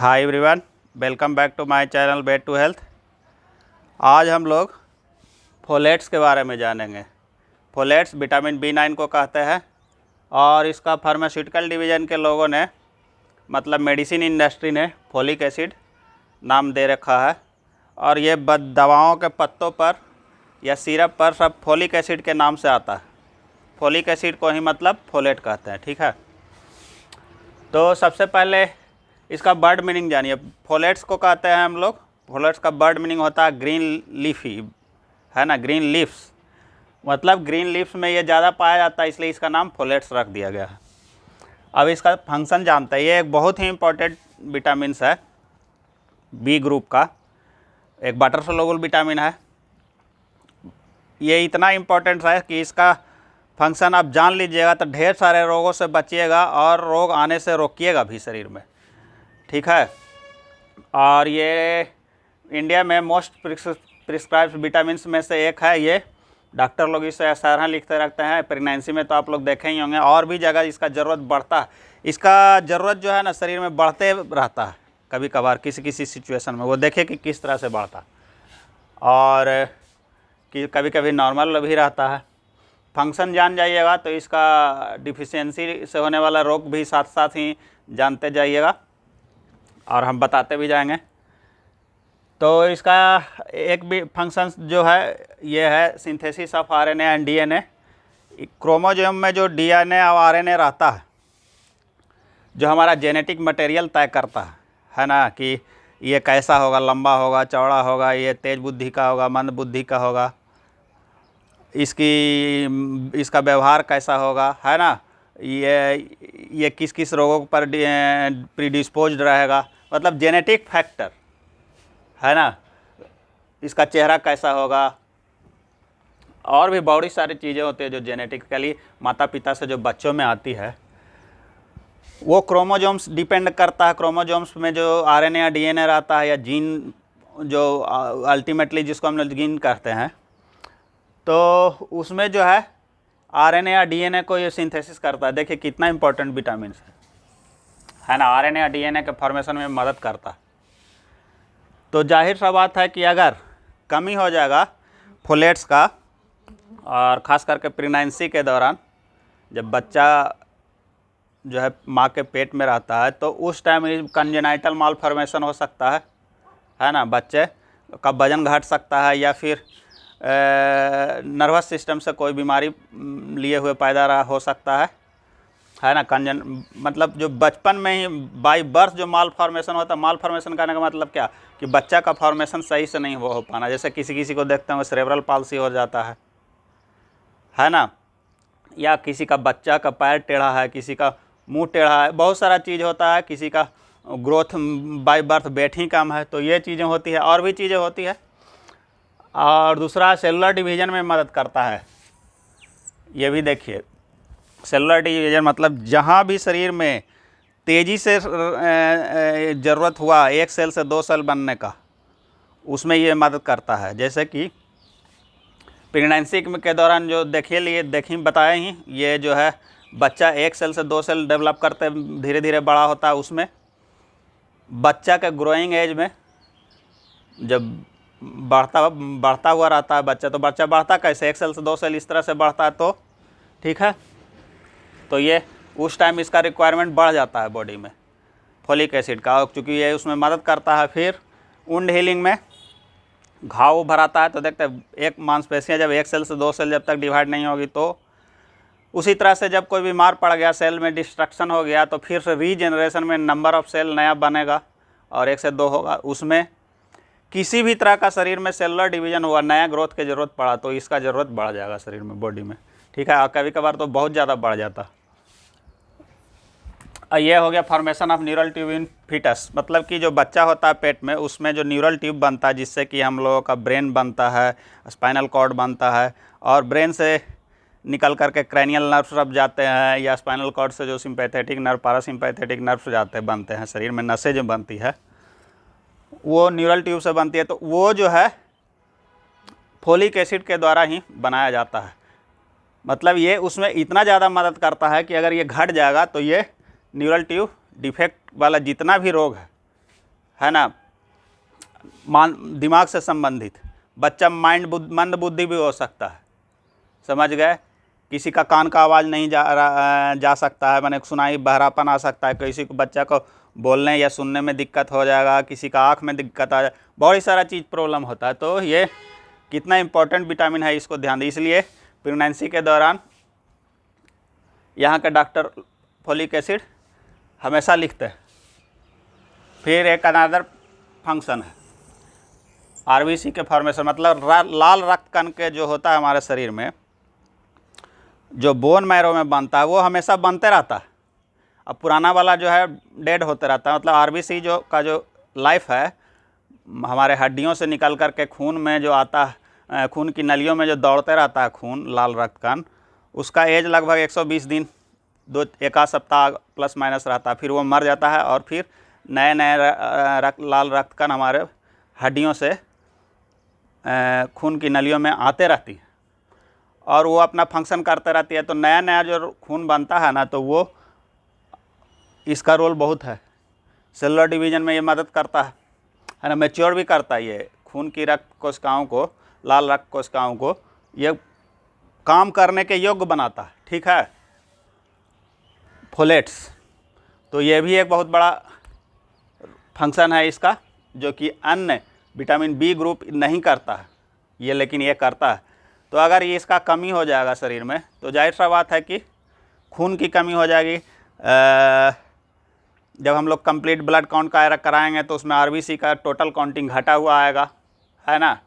Hi everyone, welcome back to my channel bet to health. आज हम लोग folates के बारे में जानेंगे। फोलेट्स विटामिन B9 को कहते हैं और इसका फार्मास्यूटिकल डिवीज़न के लोगों ने मतलब मेडिसिन इंडस्ट्री ने फोलिक एसिड नाम दे रखा है और ये दवाओं के पत्तों पर या सिरप पर सब फोलिक एसिड के नाम से आता है। फोलिक एसिड को ही मतलब फोलेट कहते हैं, ठीक है। तो सबसे पहले इसका बर्ड मीनिंग जानिए। फोलेट्स को कहते हैं हम लोग, फोलेट्स का बर्ड मीनिंग होता है ग्रीन लीफी, है ना, ग्रीन लीव्स, मतलब ग्रीन लीव्स में ये ज़्यादा पाया जाता है, इसलिए इसका नाम फोलेट्स रख दिया गया है। अब इसका फंक्शन जानते हैं। ये एक बहुत ही इम्पोर्टेंट विटामिन है, बी ग्रुप का एक वाटर सोल्यूबल विटामिन है। ये इतना इम्पोर्टेंट है कि इसका फंक्शन आप जान लीजिएगा तो ढेर सारे रोगों से बचिएगा और रोग आने से रोकिएगा भी शरीर में, ठीक है। और ये इंडिया में मोस्ट प्रिस्क्राइब्ड विटामिन्स में से एक है। ये डॉक्टर लोग इसे सराहना लिखते रखते हैं। प्रेगनेंसी में तो आप लोग देखे ही होंगे, और भी जगह इसका ज़रूरत बढ़ता है। इसका ज़रूरत जो है ना शरीर में बढ़ते रहता है, कभी कभार किसी किसी सिचुएशन में। वो देखे कि किस तरह से बढ़ता और कि कभी कभी नॉर्मल भी रहता है। फंक्शन जान जाइएगा तो इसका डिफिशियंसी से होने वाला रोग भी साथ साथ ही जानते जाइएगा और हम बताते भी जाएंगे। तो इसका एक भी फंक्शन जो है ये है synthesis of RNA and DNA। Chromosome में जो DNA और RNA रहता है, जो हमारा जेनेटिक मटेरियल तय करता है ना, कि ये कैसा होगा, लंबा होगा, चौड़ा होगा, ये तेज बुद्धि का होगा, मंद बुद्धि का होगा, इसका व्यवहार कैसा होगा, है ना, ये किस किस रोगों पर प्रीडिस्पोज्ड रहेगा, मतलब जेनेटिक फैक्टर, है ना, इसका चेहरा कैसा होगा, और भी बहुत सारी चीज़ें होती है जो जेनेटिकली माता पिता से जो बच्चों में आती है, वो क्रोमोसोम्स डिपेंड करता है। क्रोमोसोम्स में जो RNA या DNA रहता है या जीन, जो अल्टीमेटली जिसको हम लोग जीन कहते हैं, तो उसमें जो है RNA या DNA को ये सिंथेसिस करता है। देखिए कितना इंपॉर्टेंट विटामिन है ना, RNA या DNA के फॉर्मेशन में मदद करता है। तो जाहिर सा बात है कि अगर कमी हो जाएगा फोलेट्स का, और ख़ास करके प्रेगनेंसी के दौरान जब बच्चा जो है माँ के पेट में रहता है, तो उस टाइम कंजेनाइटल मालफॉर्मेशन हो सकता है ना, बच्चे का वजन घट सकता है या फिर नर्वस सिस्टम से कोई बीमारी लिए हुए पैदा हो सकता है ना। मतलब जो बचपन में ही बाय बर्थ जो माल फॉर्मेशन होता है, माल फॉर्मेशन करने का मतलब क्या, कि बच्चा का फॉर्मेशन सही से नहीं हो पाना। जैसे किसी किसी को देखते हैं सेरेब्रल पाल्सी हो जाता है ना, या किसी का बच्चा का पैर टेढ़ा है, किसी का मुंह टेढ़ा है, बहुत सारा चीज़ होता है। किसी का ग्रोथ बाय बर्थ वेट ही कम है, तो ये चीज़ें होती है, और भी चीज़ें होती है। और दूसरा सेलुलर डिवीज़न में मदद करता है। ये भी देखिए, सेलुलर डिवीज़न मतलब जहाँ भी शरीर में तेज़ी से ज़रूरत हुआ एक सेल से 2 सेल बनने का, उसमें ये मदद करता है। जैसे कि प्रेगनेंसी के दौरान जो देखिए बताए ही, ये जो है बच्चा 1 सेल से 2 सेल डेवलप करते धीरे धीरे बड़ा होता है। उसमें बच्चा के ग्रोइंग एज में जब बढ़ता हुआ रहता है बच्चा, तो बच्चा बढ़ता कैसे, 1 सेल से 2 सेल इस तरह से बढ़ता है, तो ठीक है। तो ये उस टाइम इसका रिक्वायरमेंट बढ़ जाता है बॉडी में फोलिक एसिड का, क्योंकि ये उसमें मदद करता है। फिर वुंड हीलिंग में घाव भराता है, तो देखते हैं एक मांसपेशियाँ जब 1 सेल से 2 सेल जब तक डिवाइड नहीं होगी, तो उसी तरह से जब कोई बीमार पड़ गया, सेल में डिस्ट्रक्शन हो गया, तो फिर से रीजनरेशन में नंबर ऑफ सेल नया बनेगा और 1 से 2 होगा। उसमें किसी भी तरह का शरीर में सेलुलर डिवीज़न हुआ, नया ग्रोथ की ज़रूरत पड़ा, तो इसका ज़रूरत बढ़ जाएगा शरीर में, बॉडी में, ठीक है। और कभी कभार तो बहुत ज़्यादा बढ़ जाता। ये हो गया formation of neural tube in foetus, मतलब कि जो बच्चा होता है पेट में, उसमें जो न्यूरल ट्यूब बनता है, जिससे कि हम लोगों का ब्रेन बनता है, स्पाइनल कॉर्ड बनता है, और ब्रेन से निकल करके क्रैनियल नर्व्स अब जाते हैं, या स्पाइनल कॉर्ड से जो सिंपैथेटिक नर्व, पैरासिम्पैथेटिक नर्व्स बनते हैं, शरीर में नसें जो बनती है वो न्यूरल ट्यूब से बनती है। तो वो जो है फोलिक एसिड के द्वारा ही बनाया जाता है। मतलब ये उसमें इतना ज़्यादा मदद करता है कि अगर ये घट जाएगा तो ये न्यूरल ट्यूब डिफेक्ट वाला जितना भी रोग है, है ना, दिमाग से संबंधित। बच्चा मंद बुद्धि भी हो सकता है, समझ गए। किसी का कान का आवाज़ नहीं जा सकता है, मैंने सुनाई बहरापन आ सकता है, किसी को बच्चा को बोलने या सुनने में दिक्कत हो जाएगा, किसी का आँख में दिक्कत आ जाए, बहुत सारा चीज़ प्रॉब्लम होता है। तो ये कितना इम्पोर्टेंट विटामिन है, इसको ध्यान दें। इसलिए प्रेगनेंसी के दौरान यहाँ के डॉक्टर फोलिक एसिड हमेशा लिखते हैं। फिर एक अनदर फंक्शन है आरबीसी के फॉर्मेशन, मतलब लाल रक्त कण के जो होता है हमारे शरीर में, जो बोन मैरो में बनता है, वो हमेशा बनते रहता है। अब पुराना वाला जो है डेड होते रहता है। मतलब आरबीसी जो लाइफ है, हमारे हड्डियों से निकल कर के खून में जो आता है, खून की नलियों में जो दौड़ते रहता है खून, लाल रक्त कण, उसका एज लगभग 120 दिन, एक आध सप्ताह प्लस माइनस रहता है। फिर वो मर जाता है और फिर नए लाल रक्त कण हमारे हड्डियों से खून की नलियों में आते रहती है और वो अपना फंक्शन करते रहती है। तो नया जो खून बनता है ना, तो वो इसका रोल बहुत है। सेलुलर डिवीजन में ये मदद करता है ना, मैच्योर भी करता है। ये खून की रक्त कोशिकाओं को, लाल रक्त कोशिकाओं को ये काम करने के योग्य बनाता है, ठीक है, फोलेट्स। तो ये भी एक बहुत बड़ा फंक्शन है इसका, जो कि अन्य विटामिन बी ग्रुप नहीं करता है ये, लेकिन ये करता है। तो अगर ये इसका कमी हो जाएगा शरीर में, तो जाहिर सा बात है कि खून की कमी हो जाएगी। जब हम लोग कंप्लीट ब्लड काउंट कराएंगे तो उसमें आरबीसी का टोटल काउंटिंग घटा हुआ आएगा, है ना,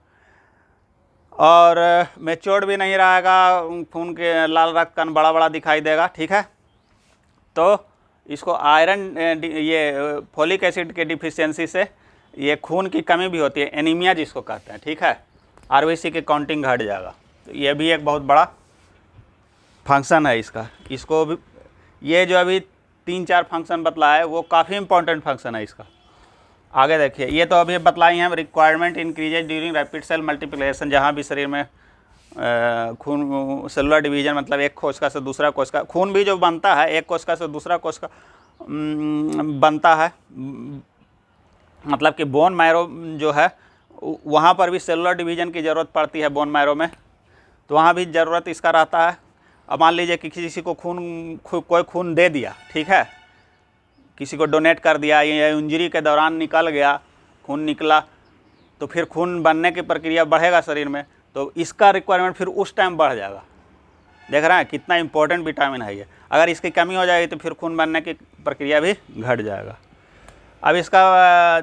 और मैच्योर्ड भी नहीं रहेगा, खून के लाल रक्त कण बड़ा बड़ा दिखाई देगा, ठीक है। तो इसको आयरन, ये फोलिक एसिड के डिफिशियंसी से ये खून की कमी भी होती है, एनीमिया जिसको कहते हैं, ठीक है। आरबीसी की काउंटिंग घट जाएगा। तो ये भी एक बहुत बड़ा फंक्शन है इसका। इसको भी, ये जो अभी 3-4 फंक्शन बतलाया है वो काफ़ी इंपॉर्टेंट फंक्शन है इसका। आगे देखिए, ये तो अभी बतलाई हैं, requirement increases during rapid cell multiplication. जहाँ भी शरीर में खून, सेलुलर डिवीजन, मतलब एक कोशिका से दूसरा कोशिका, खून भी जो बनता है एक कोशिका से दूसरा कोशिका बनता है, मतलब कि बोन मैरो जो है वहाँ पर भी सेलुलर डिवीजन की ज़रूरत पड़ती है बोन मैरो में, तो वहाँ भी ज़रूरत इसका रहता है। अब मान लीजिए कि किसी को कोई खून दे दिया, ठीक है, किसी को डोनेट कर दिया, या इंजरी के दौरान निकल गया, खून निकला, तो फिर खून बनने की प्रक्रिया बढ़ेगा शरीर में, तो इसका रिक्वायरमेंट फिर उस टाइम बढ़ जाएगा। देख रहे हैं कितना इंपॉर्टेंट विटामिन है ये। अगर इसकी कमी हो जाएगी तो फिर खून बनने की प्रक्रिया भी घट जाएगा। अब इसका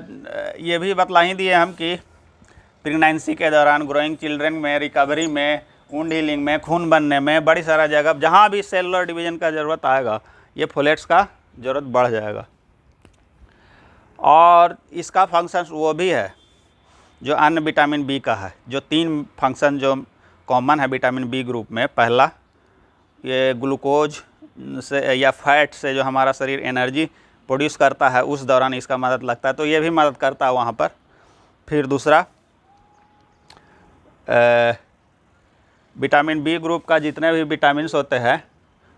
ये भी बतला ही दिए हम कि प्रेगनेंसी के दौरान, ग्रोइंग चिल्ड्रन में, रिकवरी में, वुंड हीलिंग में, खून बनने में, बड़ी सारा जगह जहाँ भी सेलुलर डिवीजन का ज़रूरत आएगा, ये फोलेट्स का ज़रूरत बढ़ जाएगा। और इसका फंक्शन वो भी है जो अन्य विटामिन बी का है, जो 3 फंक्शन जो कॉमन है विटामिन बी ग्रुप में। पहला, ये ग्लूकोज से या फैट से जो हमारा शरीर एनर्जी प्रोड्यूस करता है, उस दौरान इसका मदद लगता है, तो ये भी मदद करता है वहाँ पर। फिर दूसरा, विटामिन बी ग्रुप का जितने भी विटामिन्स होते हैं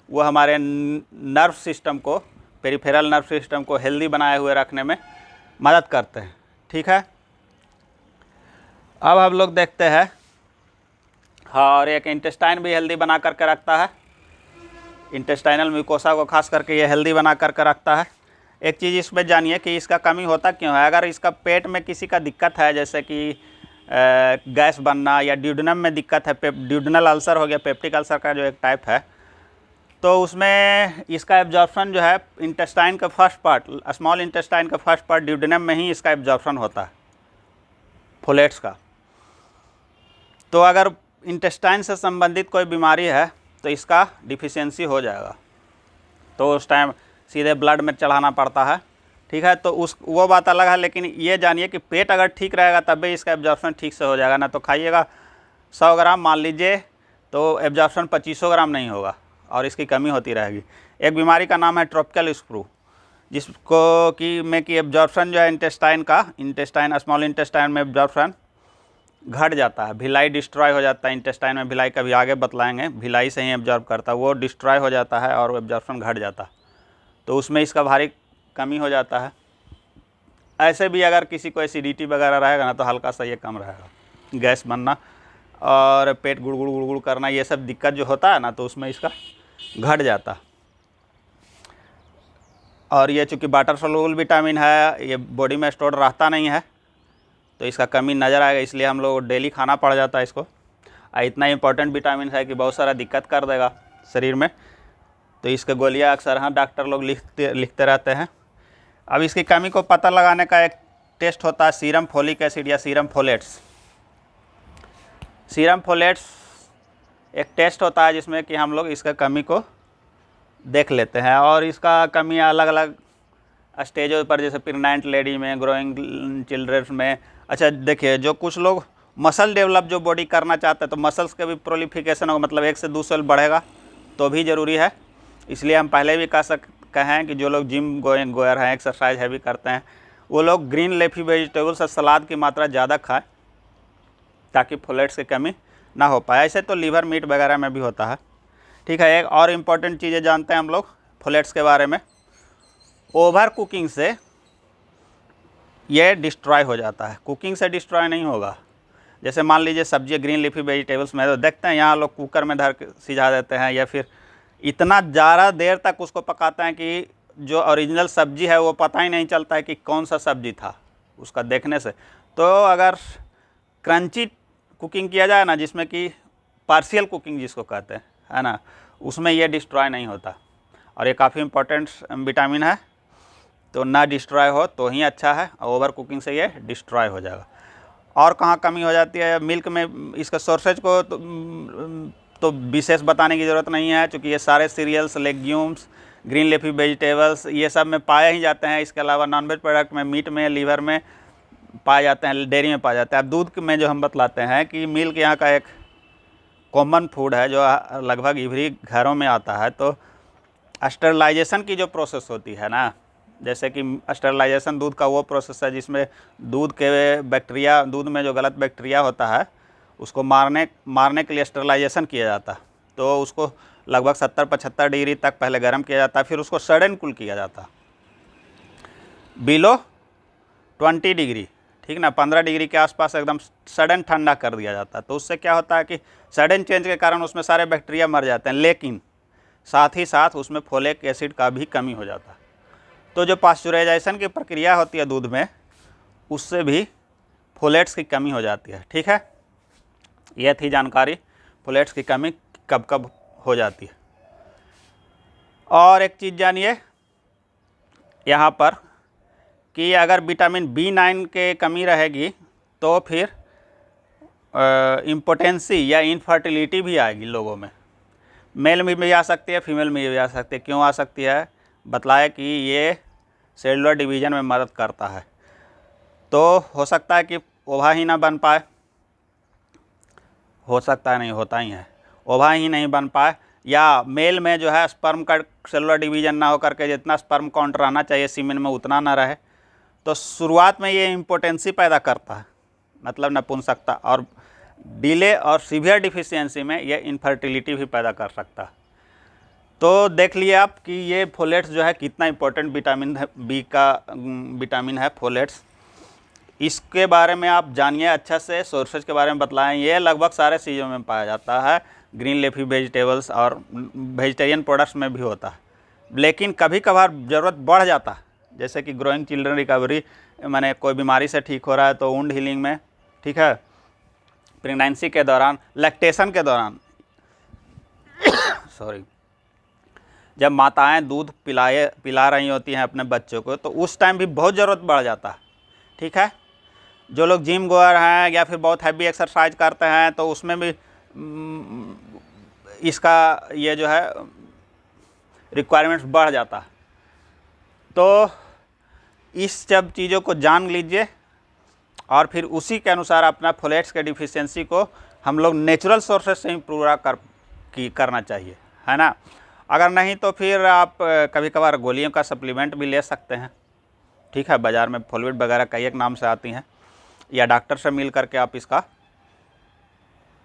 वो हमारे नर्व सिस्टम को, पेरिफेरल नर्व सिस्टम को हेल्दी बनाए हुए रखने में मदद करते हैं, ठीक है। अब हम लोग देखते हैं, हाँ, और एक इंटेस्टाइन भी हेल्दी बना करके रखता है, इंटेस्टाइनल म्यूकोसा को खास करके ये हेल्दी बना करके रखता है। एक चीज़ इसमें जानिए कि इसका कमी होता क्यों है। अगर इसका पेट में किसी का दिक्कत है, जैसे कि गैस बनना या ड्यूडेनम में दिक्कत है, ड्यूडेनल अल्सर हो गया, पेप्टिक अल्सर का जो एक टाइप है, तो उसमें इसका एब्जॉर्प्शन जो है इंटेस्टाइन का फर्स्ट पार्ट, स्मॉल इंटेस्टाइन का फर्स्ट पार्ट, ड्यूडेनम में ही इसका एब्जॉर्प्शन होता है फोलेट्स का। तो अगर इंटेस्टाइन से संबंधित कोई बीमारी है तो इसका डिफिशियंसी हो जाएगा, तो उस टाइम सीधे ब्लड में चढ़ाना पड़ता है, ठीक है। तो वो बात अलग है, लेकिन ये जानिए कि पेट अगर ठीक रहेगा तब भी इसका एब्जॉर्प्शन ठीक से हो जाएगा। ना तो खाइएगा 100 ग्राम मान लीजिए, तो एब्जॉर्प्शन 2500 ग्राम नहीं होगा और इसकी कमी होती रहेगी। एक बीमारी का नाम है ट्रॉपिकल स्क्रू, जिसको कि एब्जॉर्प्शन जो है इंटेस्टाइन स्मॉल इंटेस्टाइन में एब्जॉर्प्शन घट जाता है, भिलाई डिस्ट्रॉय हो जाता है इंटेस्टाइन में। भिलाई कभी आगे बतलाएंगे, भिलाई से ही एब्जॉर्ब करता है, वो डिस्ट्रॉय हो जाता है और एब्जॉर्प्शन घट जाता है, तो उसमें इसका भारी कमी हो जाता है। ऐसे भी अगर किसी को एसिडिटी वगैरह रहेगा ना तो हल्का सा ये कम रहेगा, गैस बनना और पेट गुड़गुड़ गुड़गुड़ करना, ये सब दिक्कत जो होता है ना तो उसमें इसका घट जाता। और ये चूँकि वाटर सोल्यूबल विटामिन है, ये बॉडी में स्टोर रहता नहीं है तो इसका कमी नज़र आएगा, इसलिए हम लोग डेली खाना पड़ जाता है इसको। इतना इम्पोर्टेंट विटामिन है कि बहुत सारा दिक्कत कर देगा शरीर में, तो इसके गोलियां अक्सर हाँ डॉक्टर लोग लिखते रहते हैं। अब इसकी कमी को पता लगाने का एक टेस्ट होता है सीरम फोलिक एसिड या सीरम फोलेट्स। सीरम फोलेट्स एक टेस्ट होता है जिसमें कि हम लोग इसका कमी को देख लेते हैं, और इसका कमी अलग अलग स्टेजों पर, जैसे प्रेग्नेंट लेडी में, ग्रोइंग चिल्ड्रन में। अच्छा देखिए, जो कुछ लोग मसल डेवलप जो बॉडी करना चाहते हैं तो मसल्स के भी प्रोलिफिकेशन होगा, मतलब 1 से 2 सेल बढ़ेगा तो भी ज़रूरी है। इसलिए हम पहले भी कहें कि जो लोग जिम गोयर हैं, एक्सरसाइज हैवी करते हैं, वो लोग ग्रीन लीफी वेजिटेबल्स और सलाद की मात्रा ज़्यादा खाएं ताकि फोलेट्स की कमी ना हो पाए। ऐसे तो लीवर मीट वगैरह में भी होता है। ठीक है, एक और इम्पॉर्टेंट चीज़ें जानते हैं हम लोग फोलेट्स के बारे में। ओवर कुकिंग से ये डिस्ट्रॉय हो जाता है, कुकिंग से डिस्ट्रॉय नहीं होगा। जैसे मान लीजिए सब्जी ग्रीन लीफी वेजिटेबल्स में तो देखते हैं यहाँ लोग कुकर में धर के सिझा देते हैं, या फिर इतना ज़्यादा देर तक उसको पकाते हैं कि जो ओरिजिनल सब्जी है वो पता ही नहीं चलता है कि कौन सा सब्जी था उसका देखने से। तो अगर क्रंची कुकिंग किया जाए ना, जिसमें कि पार्शियल कुकिंग जिसको कहते हैं, है ना, उसमें ये डिस्ट्रॉय नहीं होता। और ये काफ़ी इम्पोर्टेंट विटामिन है, तो ना डिस्ट्रॉय हो तो ही अच्छा है, ओवर कुकिंग से ये डिस्ट्रॉय हो जाएगा। और कहाँ कमी हो जाती है मिल्क में, इसका सोर्सेज को तो विशेष बताने की ज़रूरत नहीं है, क्योंकि ये सारे cereals, legumes, green leafy vegetables ये सब में पाए ही जाते हैं। इसके अलावा नॉनवेज प्रोडक्ट में, मीट में, लीवर में पाए जाते हैं, डेयरी में पाए जाते हैं। अब दूध में जो हम बतलाते हैं कि मिल्क यहाँ का एक कॉमन फूड है जो लगभग इवरी घरों में आता है। तो स्टरलाइजेशन की जो प्रोसेस होती है ना, जैसे कि स्टरलाइजेशन दूध का वो प्रोसेस है जिसमें दूध के बैक्टीरिया, दूध में जो गलत बैक्टीरिया होता है उसको मारने के लिए स्टरलाइजेशन किया जाता है। तो उसको लगभग 70-75 डिग्री तक पहले गर्म किया जाता है, फिर उसको सडन कूल किया जाता है बिलो 20 डिग्री, ठीक ना, 15 डिग्री के आसपास एकदम सडन ठंडा कर दिया जाता है। तो उससे क्या होता है कि सडन चेंज के कारण उसमें सारे बैक्टीरिया मर जाते हैं, लेकिन साथ ही साथ उसमें फोलिक एसिड का भी कमी हो जाता है। तो जो पास्चुराइजेशन की प्रक्रिया होती है दूध में, उससे भी फोलेट्स की कमी हो जाती है। ठीक है, यह थी जानकारी फोलेट्स की कमी कब कब हो जाती है। और एक चीज़ जानिए यहाँ पर कि अगर विटामिन B9 के कमी रहेगी तो फिर इम्पोटेंसी या इनफर्टिलिटी भी आएगी लोगों में। मेल में भी आ सकती है, फीमेल में भी आ सकती है। क्यों आ सकती है? बतलाया कि ये सेलुलर डिवीज़न में मदद करता है। तो हो सकता है कि ओवा ही ना बन पाए, हो सकता है, नहीं होता ही है, ओवा ही नहीं बन पाए, या मेल में जो है स्पर्म का सेलुलर डिवीज़न ना हो करके जितना स्पर्म काउंट रहना चाहिए सीमेन में उतना ना रहे, तो शुरुआत में ये इम्पोटेंसी पैदा करता है, मतलब नपुंसकता, और डिले और सीवियर डिफिशियंसी में ये इनफर्टिलिटी भी पैदा कर सकता है। तो देख लिए आप कि ये फोलेट्स जो है कितना इम्पोर्टेंट विटामिन है, बी का विटामिन है फोलेट्स। इसके बारे में आप जानिए अच्छा से, सोर्सेज के बारे में बतलाएं। ये लगभग सारे चीज़ों में पाया जाता है, ग्रीन लीफी वेजिटेबल्स और वेजिटेरियन प्रोडक्ट्स में भी होता है, लेकिन कभी कभार ज़रूरत बढ़ जाता है, जैसे कि ग्रोइंग चिल्ड्रन रिकवरी, माने कोई बीमारी से ठीक हो रहा है तो वुंड हीलिंग में, ठीक है, प्रेगनेंसी के दौरान, लैक्टेशन के दौरान सॉरी, जब माताएं दूध पिला रही होती हैं अपने बच्चों को, तो उस टाइम भी बहुत ज़रूरत बढ़ जाता है। ठीक है, जो लोग जिम गोअर हैं या फिर बहुत हैवी एक्सरसाइज करते हैं तो उसमें भी इसका ये जो है रिक्वायरमेंट्स बढ़ जाता है। तो इस सब चीज़ों को जान लीजिए और फिर उसी के अनुसार अपना फोलेट्स के डिफिशियंसी को हम लोग नेचुरल सोर्सेज से ही पूरा करना चाहिए, है ना। अगर नहीं तो फिर आप कभी कभार गोलियों का सप्लीमेंट भी ले सकते हैं। ठीक है, बाज़ार में फोलिट वगैरह कई एक नाम से आती हैं, या डॉक्टर से मिल करके आप इसका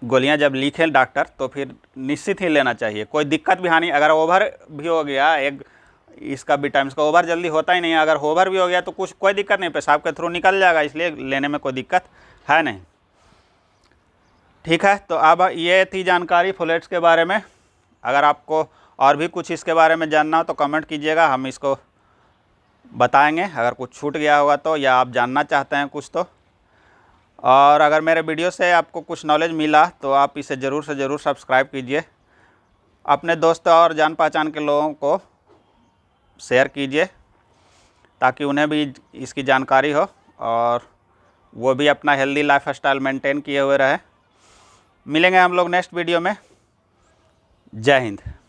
गोलियां जब लिखें डॉक्टर तो फिर निश्चित ही लेना चाहिए। कोई दिक्कत भी हानि, अगर ओवर भी हो गया, इसका भी टाइम, इसका ओवर जल्दी होता ही नहीं है। अगर ओवर भी हो गया तो कुछ कोई दिक्कत नहीं, पेशाब के थ्रू निकल जाएगा, इसलिए लेने में कोई दिक्कत है नहीं। ठीक है, तो अब ये थी जानकारी फुलेट्स के बारे में। अगर आपको और भी कुछ इसके बारे में जानना हो तो कमेंट कीजिएगा, हम इसको बताएंगे अगर कुछ छूट गया होगा तो, या आप जानना चाहते हैं कुछ तो। और अगर मेरे वीडियो से आपको कुछ नॉलेज मिला तो आप इसे ज़रूर से ज़रूर सब्सक्राइब कीजिए, अपने दोस्तों और जान पहचान के लोगों को शेयर कीजिए ताकि उन्हें भी इसकी जानकारी हो और वो भी अपना हेल्दी लाइफ स्टाइल मेंटेन किए हुए रहे। मिलेंगे हम लोग नेक्स्ट वीडियो में। जय हिंद।